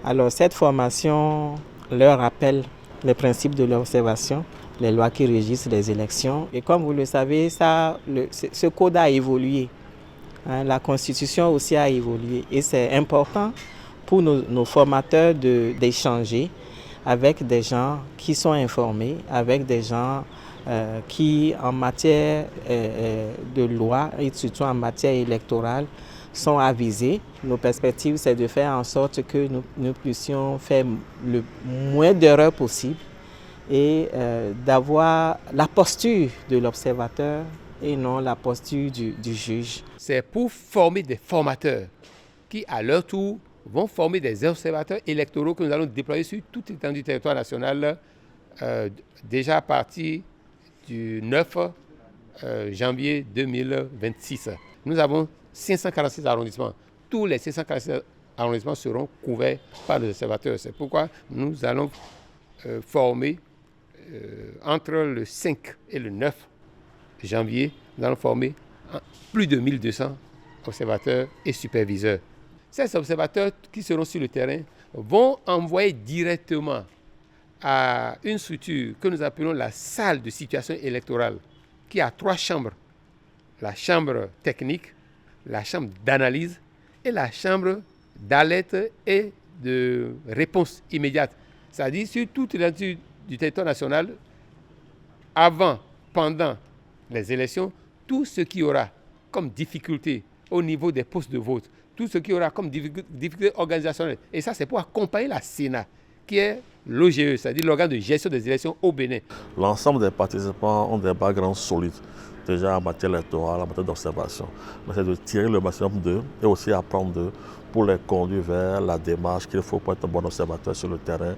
Alors cette formation leur rappelle les principes de l'observation, les lois qui régissent les élections. Et comme vous le savez, ce code a évolué. La Constitution aussi a évolué. Et c'est important pour nos formateurs d'échanger avec des gens qui sont informés, avec des gens qui, en matière de loi et surtout en matière électorale, sont avisés. Nos perspectives, c'est de faire en sorte que nous puissions faire le moins d'erreurs possible et d'avoir la posture de l'observateur et non la posture du juge. C'est pour former des formateurs qui, à leur tour, vont former des observateurs électoraux que nous allons déployer sur toute l'étendue du territoire national déjà à partir du 9 janvier 2026. Nous avons 546 arrondissements. Tous les 546 arrondissements seront couverts par les observateurs. C'est pourquoi nous allons former entre le 5 et le 9 janvier, nous allons former plus de 1200 observateurs et superviseurs. Ces observateurs qui seront sur le terrain vont envoyer directement à une structure que nous appelons la salle de situation électorale, qui a 3 chambres. La chambre technique, la chambre d'analyse et la chambre d'alerte et de réponse immédiate. C'est-à-dire sur toute l'étendue du territoire national, avant, pendant les élections, tout ce qui aura comme difficulté au niveau des postes de vote, tout ce qui aura comme difficulté organisationnelle. Et ça, c'est pour accompagner la Sénat, qui est l'OGE, c'est-à-dire l'organe de gestion des élections au Bénin. L'ensemble des participants ont des backgrounds solides, déjà en matière électorale, en matière d'observation. Mais c'est de tirer le maximum d'eux et aussi apprendre d'eux pour les conduire vers la démarche qu'il faut pour être un bon observateur sur le terrain.